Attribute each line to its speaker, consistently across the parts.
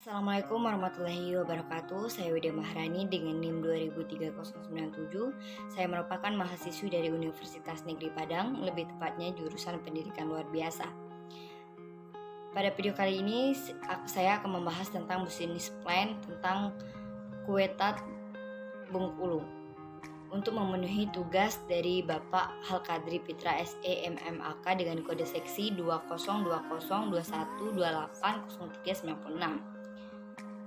Speaker 1: Assalamualaikum warahmatullahi wabarakatuh. Saya Widya Maharani dengan NIM 203097. Saya merupakan mahasiswi dari Universitas Negeri Padang, lebih tepatnya jurusan pendidikan luar biasa. Pada video kali ini saya akan membahas tentang business plan tentang kue tart Bengkulu untuk memenuhi tugas dari Bapak Halkadri Pitra SE MMAK dengan kode seksi 202021280396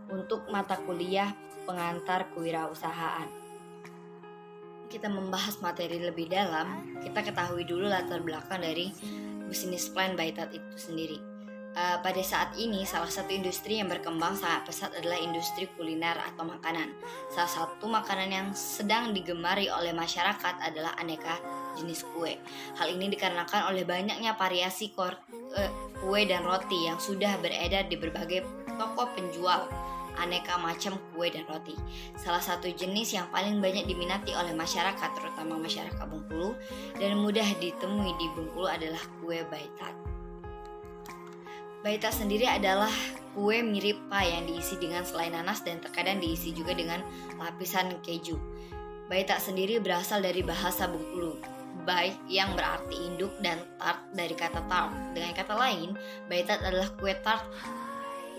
Speaker 1: untuk mata kuliah pengantar kewirausahaan. Kita membahas materi lebih dalam, kita ketahui dulu latar belakang dari business plan by Tart itu sendiri. Pada saat ini, salah satu industri yang berkembang sangat pesat adalah industri kuliner atau makanan. Salah satu makanan yang sedang digemari oleh masyarakat adalah aneka jenis kue. Hal ini dikarenakan oleh banyaknya variasi kue dan roti yang sudah beredar di berbagai toko penjual aneka macam kue dan roti. Salah satu jenis yang paling banyak diminati oleh masyarakat, terutama masyarakat Bengkulu, dan mudah ditemui di Bengkulu adalah kue by Tart. By Tart sendiri adalah kue mirip pie yang diisi dengan selai nanas dan terkadang diisi juga dengan lapisan keju. By Tart sendiri berasal dari bahasa Bengkulu, by yang berarti induk dan tart dari kata tart. Dengan kata lain, by Tart adalah kue tart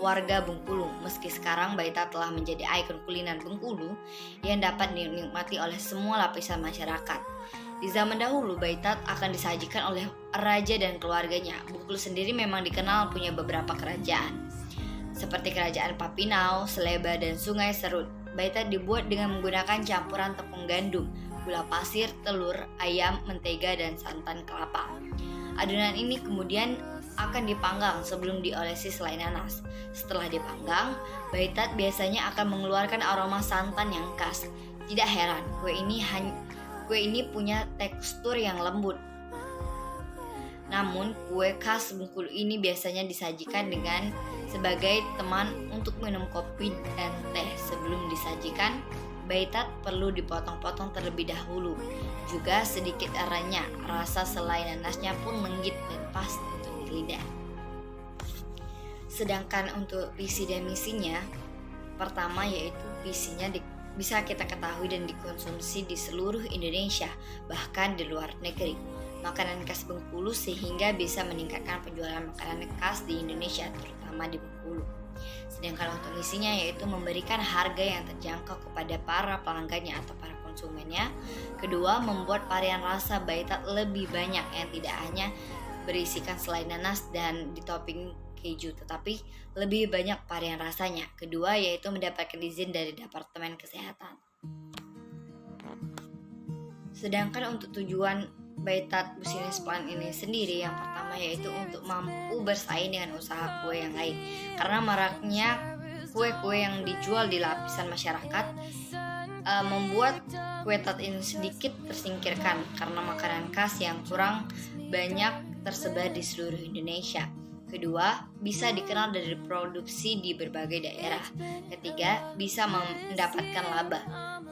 Speaker 1: warga Bengkulu. Meski sekarang by Tart telah menjadi ikon kuliner Bengkulu yang dapat dinikmati oleh semua lapisan masyarakat. Di zaman dahulu, by Tart akan disajikan oleh raja dan keluarganya. Bengkulu sendiri memang dikenal punya beberapa kerajaan, seperti Kerajaan Papinau, Seleba, dan Sungai Serut. By Tart dibuat dengan menggunakan campuran tepung gandum, gula pasir, telur, ayam, mentega, dan santan kelapa. Adonan ini kemudian akan dipanggang sebelum diolesi selai nanas. Setelah dipanggang, by Tart biasanya akan mengeluarkan aroma santan yang khas. Tidak heran, kue ini punya tekstur yang lembut. Namun, kue khas Bengkulu ini biasanya disajikan dengan sebagai teman untuk minum kopi dan teh. Sebelum disajikan, by Tart perlu dipotong-potong terlebih dahulu. Juga sedikit renyah, rasa selai nanasnya pun lenggit dan pas untuk di lidah. Sedangkan untuk visi dan misinya, pertama yaitu visinya bisa kita ketahui dan dikonsumsi di seluruh Indonesia, bahkan di luar negeri. Makanan khas Bengkulu sehingga bisa meningkatkan penjualan makanan khas di Indonesia, terutama di Bengkulu. Sedangkan untuk misinya yaitu memberikan harga yang terjangkau kepada para pelanggannya atau para konsumennya. Kedua, membuat varian rasa by Tart lebih banyak yang tidak hanya berisikan selai nanas dan ditopping keju, tetapi lebih banyak varian rasanya. Kedua, yaitu mendapatkan izin dari Departemen Kesehatan. Sedangkan untuk tujuan by Tart business plan ini sendiri, yang pertama yaitu untuk mampu bersaing dengan usaha kue yang lain. Karena maraknya kue-kue yang dijual di lapisan masyarakat membuat kue tart ini sedikit tersingkirkan karena makanan khas yang kurang banyak tersebar di seluruh Indonesia. Kedua, bisa dikenal dari produksi di berbagai daerah. Ketiga, bisa mendapatkan laba.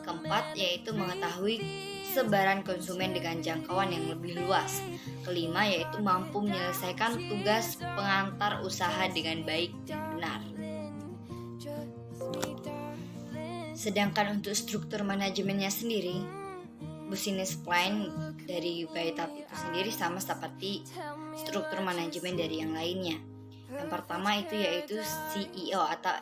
Speaker 1: Keempat, yaitu mengetahui sebaran konsumen dengan jangkauan yang lebih luas. Kelima, yaitu mampu menyelesaikan tugas pengantar usaha dengan baik dan benar. Sedangkan untuk struktur manajemennya sendiri, business plan dari by Tart itu sendiri sama seperti struktur manajemen dari yang lainnya. Yang pertama itu yaitu CEO atau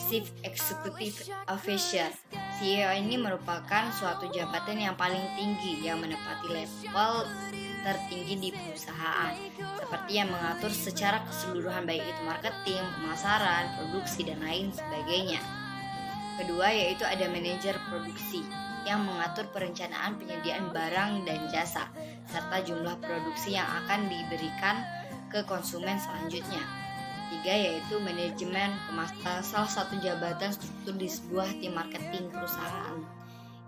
Speaker 1: Chief Executive Officer. CEO ini merupakan suatu jabatan yang paling tinggi yang menempati level tertinggi di perusahaan, seperti yang mengatur secara keseluruhan baik itu marketing, pemasaran, produksi, dan lain sebagainya. Kedua yaitu ada manajer produksi yang mengatur perencanaan penyediaan barang dan jasa, serta jumlah produksi yang akan diberikan ke konsumen selanjutnya. Tiga yaitu manajemen pemasaran, salah satu jabatan struktur di sebuah tim marketing perusahaan.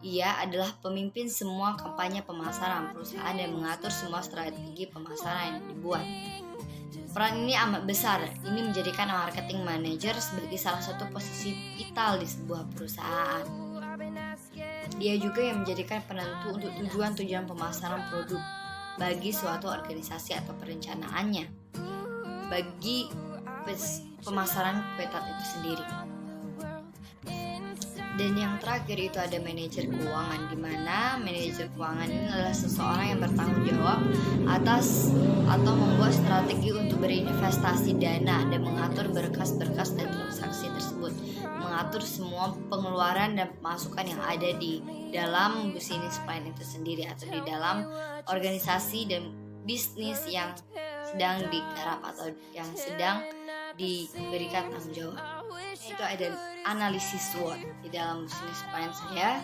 Speaker 1: Ia adalah pemimpin semua kampanye pemasaran perusahaan dan mengatur semua strategi pemasaran yang dibuat. Peran ini amat besar. Ini menjadikan marketing manager sebagai salah satu posisi vital di sebuah perusahaan. Dia juga yang menjadikan penentu untuk tujuan-tujuan pemasaran produk bagi suatu organisasi atau perencanaannya. Bagi pemasaran kue tart itu sendiri. Dan yang terakhir itu ada manajer keuangan, di mana manajer keuangan ini adalah seseorang yang bertanggung jawab atas atau membuat strategi untuk berinvestasi dana dan mengatur berkas-berkas dan transaksi tersebut, mengatur semua pengeluaran dan pemasukan yang ada di dalam business plan itu sendiri atau di dalam organisasi dan bisnis yang sedang digarap atau yang sedang diberikan tanggung jawab. Itu ada analisis SWOT di dalam business plan saya.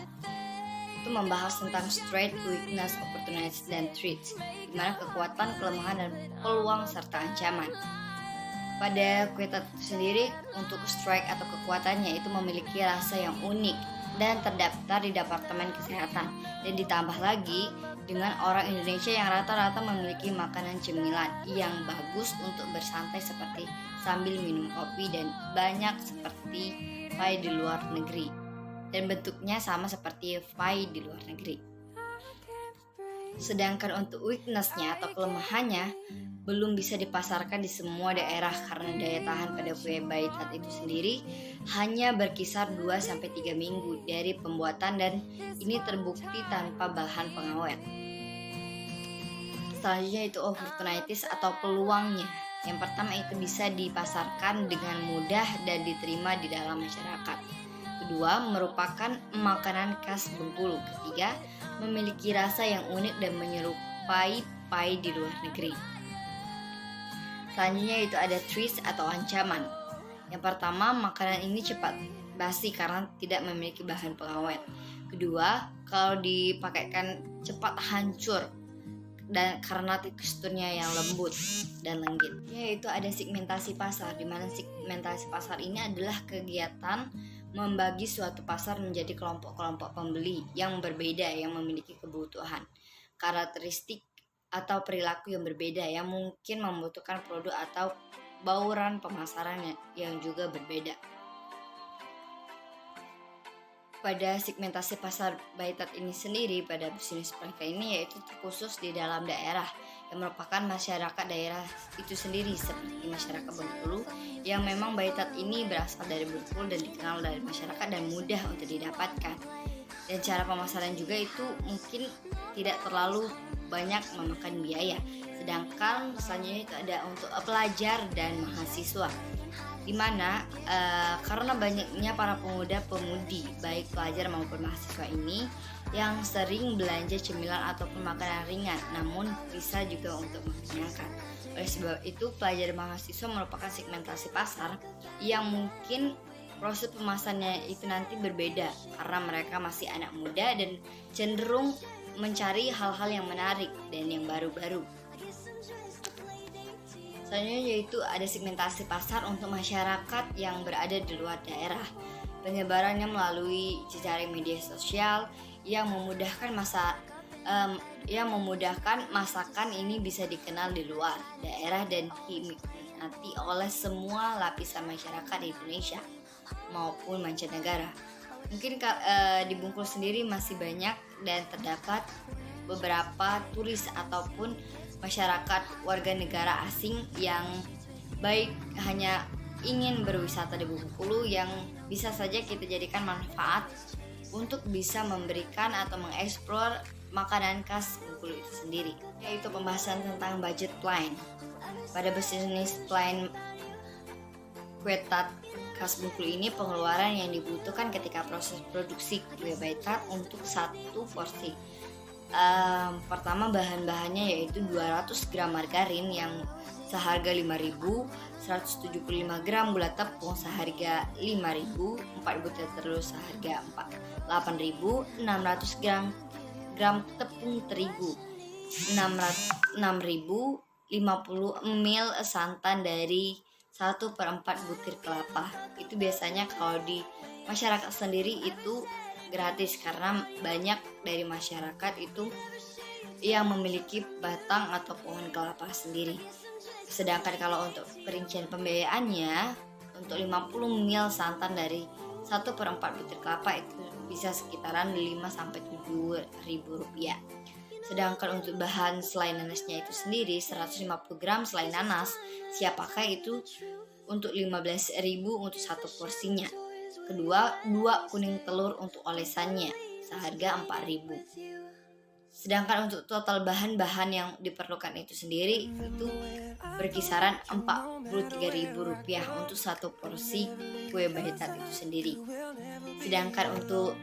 Speaker 1: Itu membahas tentang strength, weakness, opportunities, dan threats, di mana kekuatan, kelemahan, dan peluang serta ancaman. Pada kue tart itu sendiri, untuk strike atau kekuatannya itu memiliki rasa yang unik dan terdaftar di Departemen Kesehatan, dan ditambah lagi dengan orang Indonesia yang rata-rata memiliki makanan cemilan yang bagus untuk bersantai seperti sambil minum kopi dan banyak seperti pie di luar negeri, dan bentuknya sama seperti pie di luar negeri. Sedangkan untuk weakness-nya atau kelemahannya belum bisa dipasarkan di semua daerah karena daya tahan pada kue Bai Tart itu sendiri hanya berkisar 2-3 minggu dari pembuatan, dan ini terbukti tanpa bahan pengawet. Selanjutnya itu opportunities atau peluangnya. Yang pertama itu bisa dipasarkan dengan mudah dan diterima di dalam masyarakat. Kedua, merupakan makanan khas Bengkulu. Ketiga, memiliki rasa yang unik dan menyerupai pie di luar negeri. Selanjutnya itu ada threats atau ancaman. Yang pertama, makanan ini cepat basi karena tidak memiliki bahan pengawet. Kedua, kalau dipakaikan cepat hancur dan karena teksturnya yang lembut dan lenggit. Yaitu ada segmentasi pasar, di mana segmentasi pasar ini adalah kegiatan membagi suatu pasar menjadi kelompok-kelompok pembeli yang berbeda yang memiliki kebutuhan, karakteristik atau perilaku yang berbeda yang mungkin membutuhkan produk atau bauran pemasaran yang juga berbeda. Pada segmentasi pasar Bai Tart ini sendiri pada bisnis mereka ini yaitu terkhusus di dalam daerah yang merupakan masyarakat daerah itu sendiri, seperti masyarakat Bengkulu yang memang Bai Tart ini berasal dari Bengkulu dan dikenal dari masyarakat dan mudah untuk didapatkan. Dan cara pemasaran juga itu mungkin tidak terlalu banyak memakan biaya. Sedangkan selanjutnya itu ada untuk pelajar dan mahasiswa, di mana karena banyaknya para pemuda-pemudi baik pelajar maupun mahasiswa ini yang sering belanja cemilan ataupun makanan ringan, namun bisa juga untuk mengenyangkan. Oleh sebab itu, pelajar dan mahasiswa merupakan segmentasi pasar yang mungkin proses pemasarannya itu nanti berbeda karena mereka masih anak muda dan cenderung mencari hal-hal yang menarik dan yang baru-baru. Selanjutnya yaitu ada segmentasi pasar untuk masyarakat yang berada di luar daerah. Penyebarannya melalui jejaring media sosial yang memudahkan masakan ini bisa dikenal di luar daerah dan diminati oleh semua lapisan masyarakat di Indonesia maupun mancanegara. Mungkin di Bengkulu sendiri masih banyak dan terdapat beberapa turis ataupun masyarakat warga negara asing yang baik hanya ingin berwisata di Bengkulu yang bisa saja kita jadikan manfaat untuk bisa memberikan atau mengeksplor makanan khas Bengkulu itu sendiri, yaitu pembahasan tentang budget plan. Pada business plan kue tart khas Bengkulu ini, pengeluaran yang dibutuhkan ketika proses produksi kue Bai Tart untuk satu porsi. Pertama, bahan-bahannya yaitu 200 gram margarin yang seharga 5.000, 175 gram gula tepung seharga 5.000, 4 butir telur seharga 8.000, 600 gram tepung terigu, 6.000, 50 ml santan dari 1/4 butir kelapa. Itu biasanya kalau di masyarakat sendiri itu gratis karena banyak dari masyarakat itu yang memiliki batang atau pohon kelapa sendiri. Sedangkan kalau untuk perincian pembiayaannya, untuk 50 ml santan dari 1/4 butir kelapa itu bisa sekitaran 5-7 ribu rupiah. Sedangkan untuk bahan selai nanasnya itu sendiri 150 gram selai nanas siap pakai itu untuk 15.000 untuk satu porsinya. Kedua, 2 kuning telur untuk olesannya seharga 4.000. Sedangkan untuk total bahan-bahan yang diperlukan itu sendiri itu berkisaran Rp43.000 untuk satu porsi kue baitat itu sendiri. Sedangkan untuk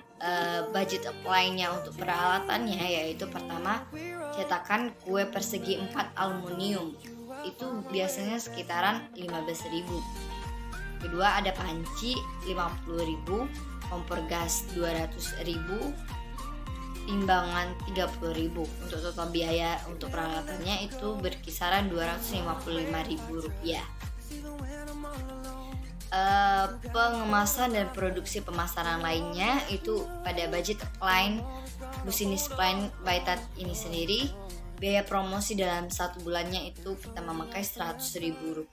Speaker 1: budget lainnya untuk peralatannya, yaitu pertama cetakan kue persegi 4 aluminium itu biasanya sekitaran 15.000. Kedua ada panci 50.000, kompor gas 200.000, timbangan 30.000. Untuk total biaya untuk peralatannya itu berkisaran Rp255.000. Pengemasan dan produksi pemasaran lainnya itu pada budget line Business Plan Baitat ini sendiri, biaya promosi dalam 1 bulannya itu kita memakai Rp100.000,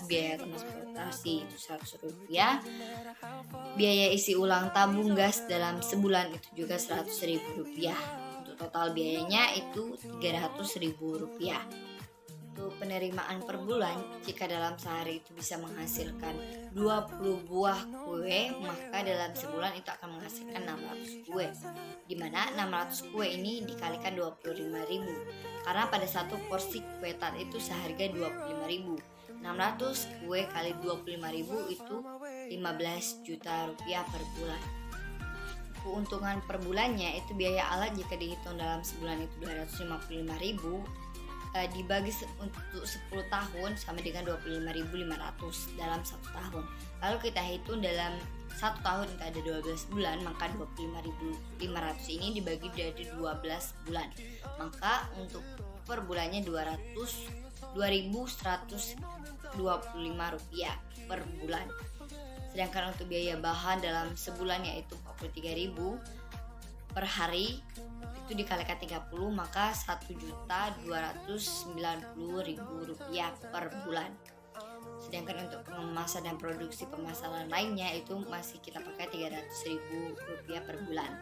Speaker 1: biaya transportasi itu Rp100, biaya isi ulang tabung gas dalam sebulan itu juga Rp100.000. Untuk total biayanya itu Rp300.000. Untuk penerimaan per bulan, jika dalam sehari itu bisa menghasilkan 20 buah kue, maka dalam sebulan itu akan menghasilkan 600 kue, dimana 600 kue ini dikalikan 25.000, karena pada satu porsi kue tart itu seharga 25.000. 600 kue kali 25.000 itu 15 juta rupiah per bulan. Keuntungan per bulannya itu biaya alat jika dihitung dalam sebulan itu 255.000, dibagi untuk 10 tahun sama dengan 25.500 dalam 1 tahun. Lalu kita hitung dalam 1 tahun itu ada 12 bulan, maka 25.500 ini dibagi dari 12 bulan. Maka untuk per bulannya Rp2.125 per bulan. Sedangkan untuk biaya bahan dalam sebulan yaitu Rp43.000 per hari, itu dikalikan 30, maka Rp1.290.000 per bulan. Sedangkan untuk pengemasan dan produksi pemasaran lainnya itu masih kita pakai Rp300.000 per bulan.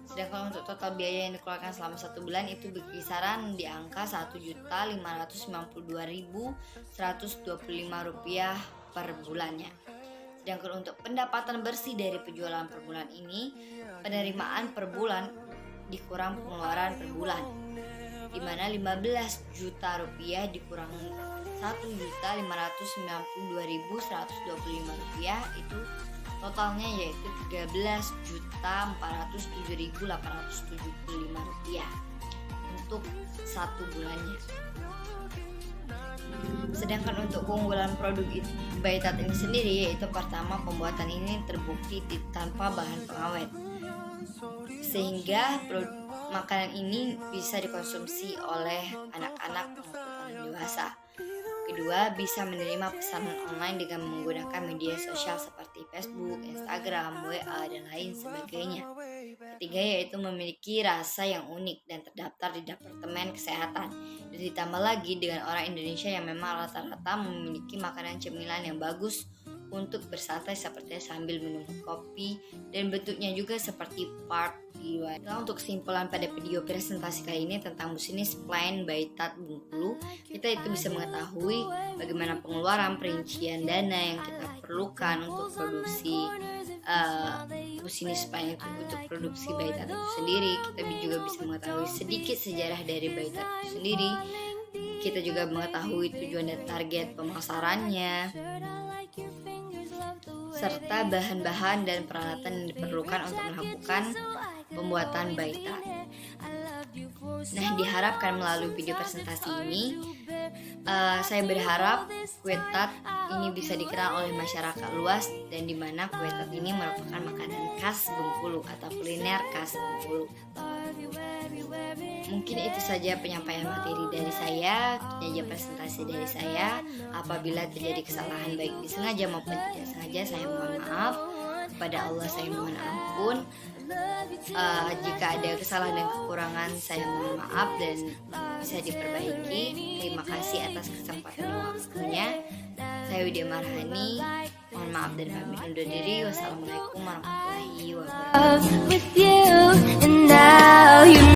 Speaker 1: Sedangkan untuk total biaya yang dikeluarkan selama 1 bulan itu berkisaran di angka Rp1.592.125 per bulannya. Sedangkan untuk pendapatan bersih dari penjualan per bulan ini, penerimaan per bulan dikurang pengeluaran per bulan, di mana 15 juta rupiah dikurangi 1.592.125 rupiah, itu totalnya yaitu 13.407.875 rupiah untuk 1 bulannya. Sedangkan untuk keunggulan produk Baitat ini sendiri, yaitu pertama, pembuatan ini terbukti tanpa bahan pengawet, sehingga makanan ini bisa dikonsumsi oleh anak-anak maupun orang dewasa. Kedua, bisa menerima pesanan online dengan menggunakan media sosial seperti Facebook, Instagram, WA, dan lain sebagainya. Ketiga, yaitu memiliki rasa yang unik dan terdaftar di Departemen Kesehatan. Dan ditambah lagi dengan orang Indonesia yang memang rata-rata memiliki makanan cemilan yang bagus untuk bersantai seperti sambil minum kopi, dan bentuknya juga seperti party. Nah, untuk kesimpulan pada video presentasi kali ini tentang Business Plan Baitat Bengkulu, kita itu bisa mengetahui bagaimana pengeluaran perincian dana yang kita perlukan untuk produksi Business Plan itu, untuk produksi Baitat itu sendiri. Kita juga bisa mengetahui sedikit sejarah dari Baitat itu sendiri. Kita juga mengetahui tujuan dan target pemasarannya, serta bahan-bahan dan peralatan yang diperlukan untuk melakukan pembuatan Baitat. Nah, diharapkan melalui video presentasi ini, saya berharap kue tart ini bisa dikenal oleh masyarakat luas, dan di mana kue tart ini merupakan makanan khas Bengkulu atau kuliner khas Bengkulu. Mungkin itu saja penyampaian materi dari saya, penyajian presentasi dari saya. Apabila terjadi kesalahan baik disengaja maupun tidak sengaja, saya mohon maaf. Kepada Allah saya mohon ampun. Jika ada kesalahan dan kekurangan, saya mohon maaf dan bisa diperbaiki. Terima kasih atas kesempatan dan waktunya. Saya Widya Marhani, mohon maaf dan pamit undur diri. Wassalamualaikum warahmatullahi wabarakatuh.